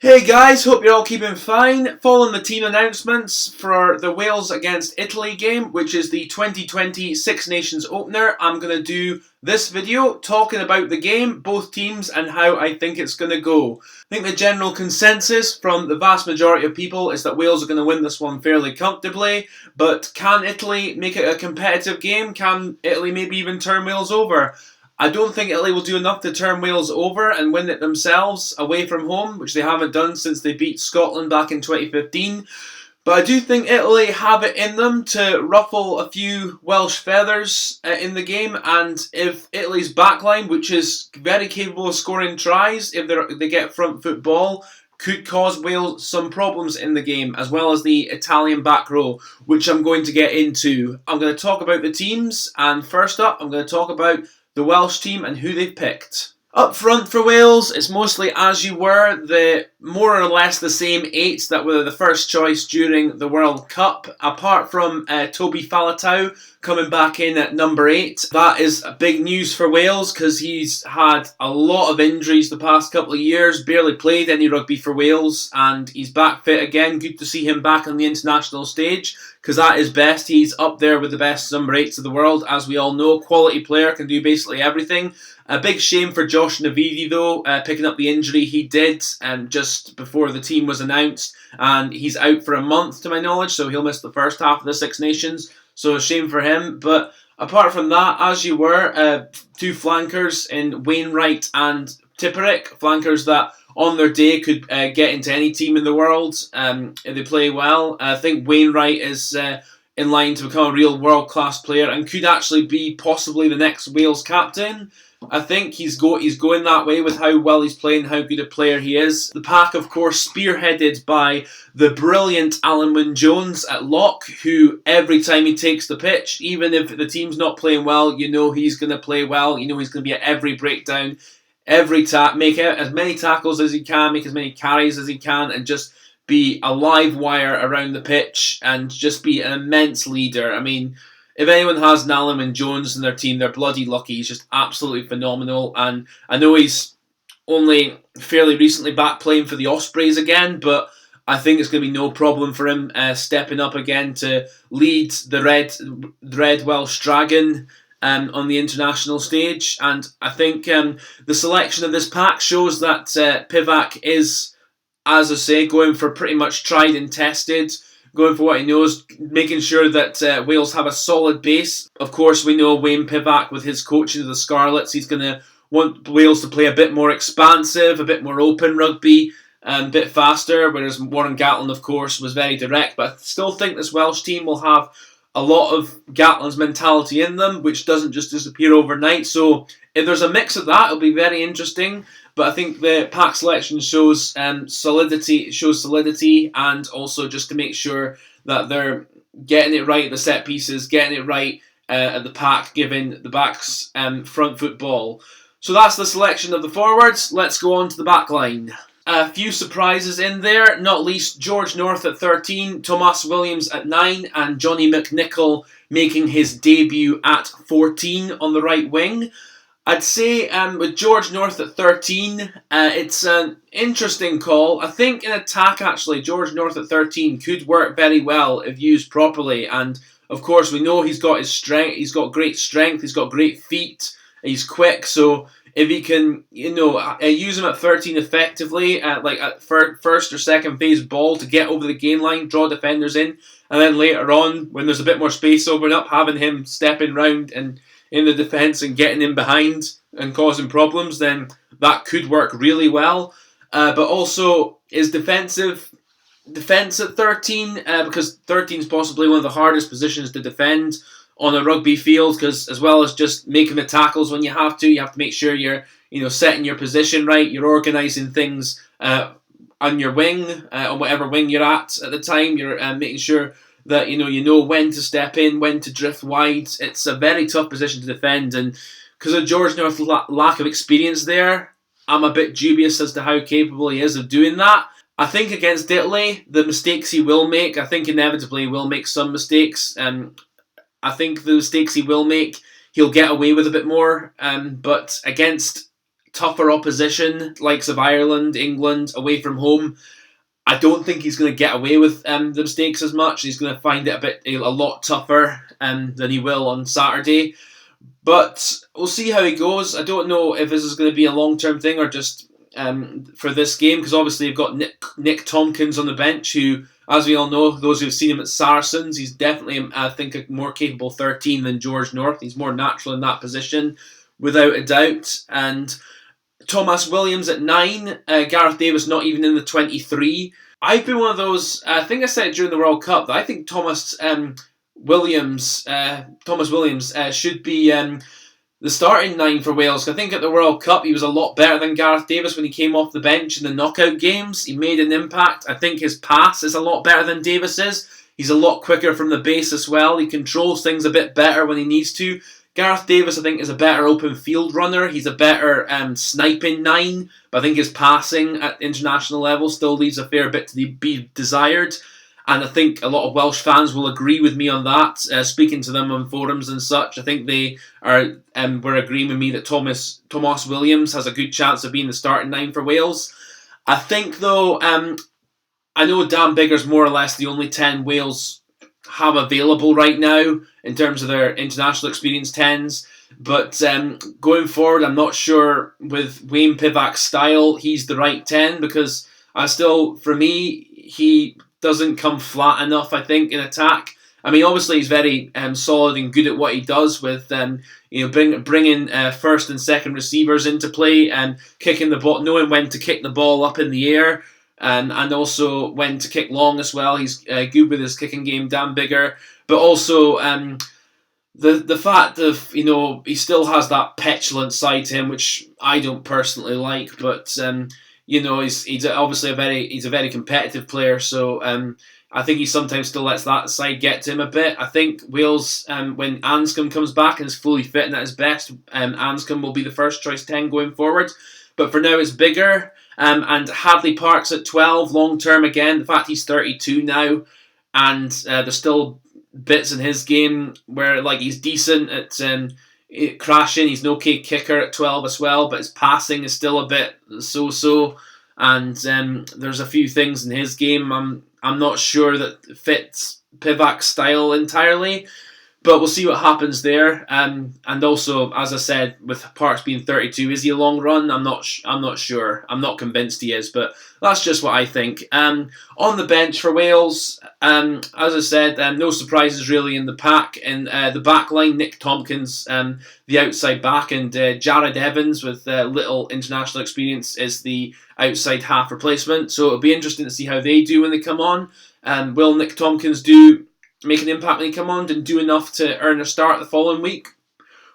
Hey guys, hope you're all keeping fine. Following the team announcements for the Wales against Italy game, which is the 2020 Six Nations opener, I'm going to do this video talking about the game, both teams, and how I think it's going to go. I think the general consensus from the vast majority of people is that Wales are going to win this one fairly comfortably, but can Italy make it a competitive game? Can Italy maybe even turn Wales over? I don't think Italy will do enough to turn Wales over and win it themselves away from home, which they haven't done since they beat Scotland back in 2015. But I do think Italy have it in them to ruffle a few Welsh feathers in the game, and if Italy's backline, which is very capable of scoring tries if they get front foot ball, could cause Wales some problems in the game, as well as the Italian back row, which I'm going to get into. I'm going to talk about the teams, and first up, I'm going to talk about the Welsh team and who they've picked. Up front for Wales, it's mostly as you were, the more or less the same eight that were the first choice during the World Cup, apart from Toby Faletau coming back in at number 8. That is big news for Wales because he's had a lot of injuries the past couple of years, barely played any rugby for Wales, and he's back fit again. Good to see him back on the international stage because at his best, he's up there with the best number 8s of the world. As we all know, quality player, can do basically everything. A big shame for Josh Navidi though, picking up the injury he did just before the team was announced, and he's out for a month to my knowledge, so he'll miss the first half of the Six Nations, so a shame for him. But apart from that, as you were, two flankers in Wainwright and Tipuric, flankers that on their day could get into any team in the world if they play well. I think Wainwright is in line to become a real world-class player and could actually be possibly the next Wales captain. I think he's going that way with how well he's playing, how good a player he is. The pack, of course, spearheaded by the brilliant Alun Wyn Jones at lock, who every time he takes the pitch, even if the team's not playing well, you know he's going to play well. You know he's going to be at every breakdown, make as many tackles as he can, make as many carries as he can, and just be a live wire around the pitch and just be an immense leader. I mean, if anyone has Alun Wyn Jones in their team, they're bloody lucky. He's just absolutely phenomenal. And I know he's only fairly recently back playing for the Ospreys again, but I think it's going to be no problem for him stepping up again to lead the Red Welsh Dragon on the international stage. And I think the selection of this pack shows that Pivac is, as I say, going for pretty much tried and tested, going for what he knows, making sure that Wales have a solid base. Of course, we know Wayne Pivac, with his coaching of the Scarlets, he's going to want Wales to play a bit more expansive, a bit more open rugby, a bit faster, whereas Warren Gatland, of course, was very direct. But I still think this Welsh team will have a lot of Gatland's mentality in them, which doesn't just disappear overnight. So if there's a mix of that, it'll be very interesting. But I think the pack selection shows solidity, and also just to make sure that they're getting it right at the set pieces, getting it right at the pack, giving the backs front foot ball. So that's the selection of the forwards. Let's go on to the back line. A few surprises in there, not least George North at 13, Tomas Williams at 9, and Johnny McNicholl making his debut at 14 on the right wing. I'd say with George North at 13, it's an interesting call. I think in attack, actually, George North at 13 could work very well if used properly. And of course, we know he's got his strength. He's got great strength. He's got great feet. He's quick. So if he can, use him at 13 effectively, at first or second phase ball to get over the gain line, draw defenders in, and then later on, when there's a bit more space open up, having him stepping round and in the defence and getting in behind and causing problems, then that could work really well. But also his defence at 13, because 13 is possibly one of the hardest positions to defend on a rugby field, because as well as just making the tackles when you have to make sure you're setting your position right, you're organising things on your wing, on whatever wing you're at the time, you're making sure that you know when to step in, when to drift wide. It's a very tough position to defend, and because of George North's lack of experience there, I'm a bit dubious as to how capable he is of doing that. I think against Italy, the mistakes he will make, I think inevitably he will make some mistakes. I think the mistakes he will make, he'll get away with a bit more. But against tougher opposition, likes of Ireland, England, away from home, I don't think he's going to get away with the mistakes as much. He's going to find it a lot tougher than he will on Saturday. But we'll see how he goes. I don't know if this is going to be a long-term thing or just for this game, because obviously you've got Nick Tompkins on the bench, who, as we all know, those who've seen him at Saracens, he's definitely, I think, a more capable 13 than George North. He's more natural in that position, without a doubt. And Thomas Williams at 9, Gareth Davis not even in the 23. I've been one of those, I think I said it during the World Cup, that I think Thomas Williams should be the starting 9 for Wales. I think at the World Cup he was a lot better than Gareth Davis when he came off the bench in the knockout games. He made an impact. I think his pass is a lot better than Davis's. He's a lot quicker from the base as well. He controls things a bit better when he needs to. Gareth Davis, I think, is a better open field runner. He's a better sniping 9, but I think his passing at international level still leaves a fair bit to be desired. And I think a lot of Welsh fans will agree with me on that. Speaking to them on forums and such, I think they were agreeing with me that Thomas Williams has a good chance of being the starting 9 for Wales. I think, though, I know Dan Biggar's more or less the only 10 Wales have available right now in terms of their international experience 10s. But going forward, I'm not sure with Wayne Pivac's style he's the right 10, because for me, he doesn't come flat enough, I think, in attack. I mean, obviously he's very solid and good at what he does with bringing first and second receivers into play and kicking the ball, knowing when to kick the ball up in the air. And also when to kick long as well. He's good with his kicking game, Dan Biggar. But also the fact of, he still has that petulant side to him, which I don't personally like. But he's obviously a very competitive player. So I think he sometimes still lets that side get to him a bit. I think Wales, when Anscombe comes back and is fully fit and at his best, Anscombe will be the first choice 10 going forward. But for now, it's Biggar. And Hadley Parks at 12, long term again. The fact he's 32 now, and there's still bits in his game where he's decent at crashing. He's an okay kicker at 12 as well, but his passing is still a bit so-so. And there's a few things in his game I'm not sure that fits Pivac's style entirely. But we'll see what happens there. And also, as I said, with Parks being 32, is he a long run? I'm not sure. I'm not convinced he is, but that's just what I think. On the bench for Wales, as I said, no surprises really in the pack. In the back line, Nick Tompkins, the outside back, and Jared Evans with little international experience is the outside half replacement. So it'll be interesting to see how they do when they come on. Will Nick Tompkins make an impact when he come on and do enough to earn a start the following week?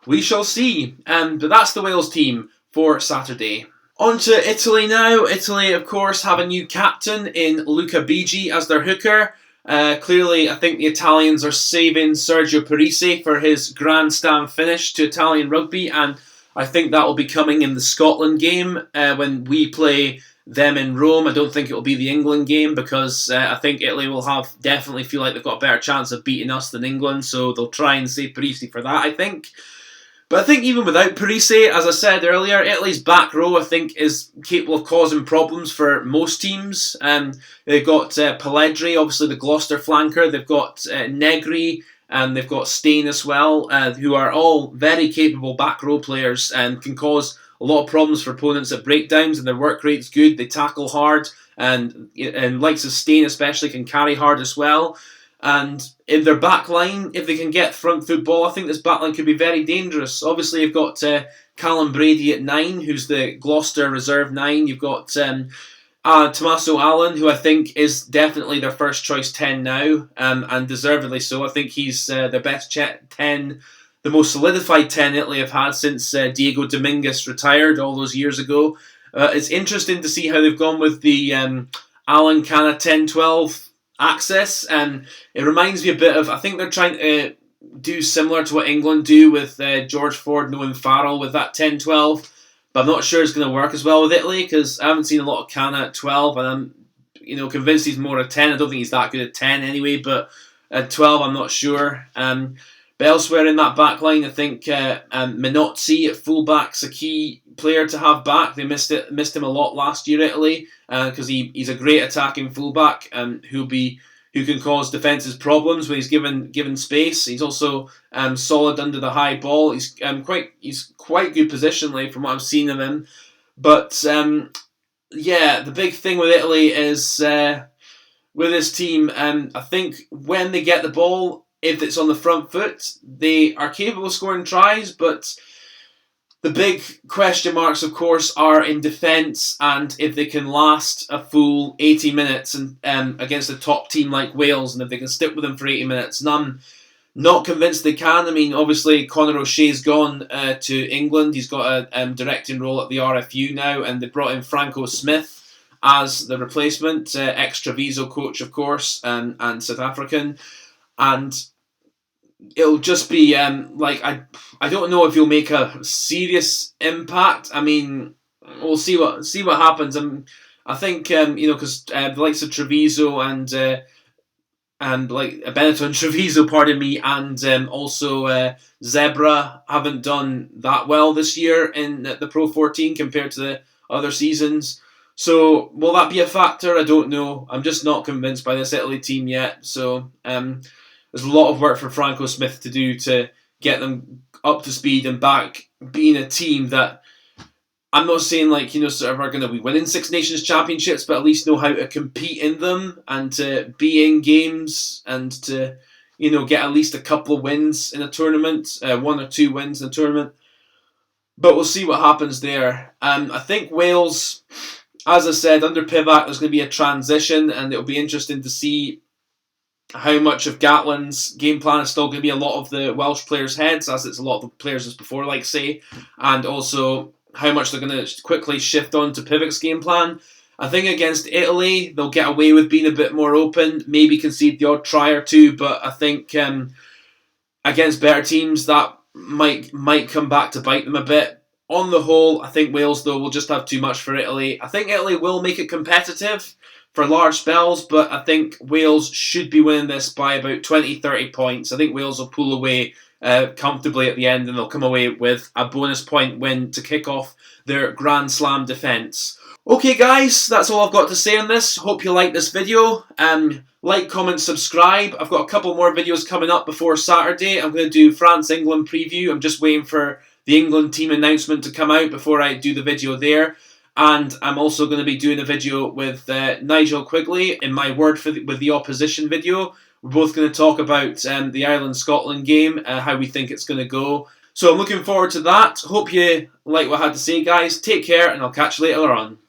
We shall see. But that's the Wales team for Saturday. On to Italy now. Italy, of course, have a new captain in Luca Bigi as their hooker. Clearly, I think the Italians are saving Sergio Parisse for his grandstand finish to Italian rugby, and I think that will be coming in the Scotland game when we play them in Rome. I don't think it will be the England game, because I think Italy will definitely feel like they've got a better chance of beating us than England, so they'll try and save Parisse for that, I think. But I think even without Parisse, as I said earlier, Italy's back row, I think, is capable of causing problems for most teams. They've got Pelledri, obviously the Gloucester flanker. They've got Negri, and they've got Stein as well, who are all very capable back row players and can cause a lot of problems for opponents at breakdowns, and their work rate's good. They tackle hard, and likes of Stein especially can carry hard as well. And in their back line, if they can get front football, I think this back line could be very dangerous. Obviously, you've got Callum Brady at 9, who's the Gloucester reserve 9. You've got Tommaso Allen, who I think is definitely their first choice 10 now, and deservedly so. I think he's their best 10, the most solidified 10 Italy have had since Diego Dominguez retired all those years ago. It's interesting to see how they've gone with the Allen kind of 10-12 axis, and it reminds me a bit of, I think they're trying to do similar to what England do with George Ford and Owen Farrell with that 10-12, but I'm not sure it's going to work as well with Italy, because I haven't seen a lot of Cana at 12, and I'm convinced he's more a 10. I don't think he's that good at 10 anyway, but at 12 I'm not sure. But elsewhere in that back line, I think Minozzi at fullback's a key player to have back. They missed him a lot last year, Italy, because he's a great attacking fullback who can cause defences problems when he's given space. He's also solid under the high ball. He's quite good positionally from what I've seen of him. But yeah, the big thing with Italy is with this team. I think when they get the ball, if it's on the front foot, they are capable of scoring tries, but the big question marks, of course, are in defence and if they can last a full 80 minutes and against a top team like Wales, and if they can stick with them for 80 minutes. And I'm not convinced they can. I mean, obviously, Conor O'Shea's gone to England. He's got a directing role at the RFU now, and they brought in Franco Smith as the replacement, ex-Treviso coach, of course, and South African. And it'll just be I don't know if he'll make a serious impact. I mean, we'll see what happens. I think because the likes of Treviso and like Benetton Treviso, pardon me, and also Zebra haven't done that well this year in the Pro 14 compared to the other seasons. So will that be a factor? I don't know. I'm just not convinced by this Italy team yet. So there's a lot of work for Franco Smith to do to get them up to speed and back being a team that I'm not saying sort of are going to be winning Six Nations championships, but at least know how to compete in them and to be in games and to get at least a couple of wins in a tournament, 1 or 2 wins in a tournament. But we'll see what happens there. I think Wales, as I said, under Pivac, there's going to be a transition, and it'll be interesting to see how much of Gatland's game plan is still going to be a lot of the Welsh players' heads, as it's a lot of the players as before, and also how much they're going to quickly shift on to Pivac's game plan. I think against Italy, they'll get away with being a bit more open, maybe concede the odd try or two, but I think against better teams, that might come back to bite them a bit. On the whole, I think Wales, though, will just have too much for Italy. I think Italy will make it competitive for large spells, but I think Wales should be winning this by about 20, 30 points. I think Wales will pull away comfortably at the end, and they'll come away with a bonus point win to kick off their Grand Slam defence. Okay guys, that's all I've got to say on this. Hope you like this video. Like, comment, subscribe. I've got a couple more videos coming up before Saturday. I'm going to do France-England preview. I'm just waiting for the England team announcement to come out before I do the video there. And I'm also going to be doing a video with Nigel Quigley in my word with the opposition video. We're both going to talk about the Ireland-Scotland game, how we think it's going to go. So I'm looking forward to that. Hope you like what I had to say, guys. Take care, and I'll catch you later on.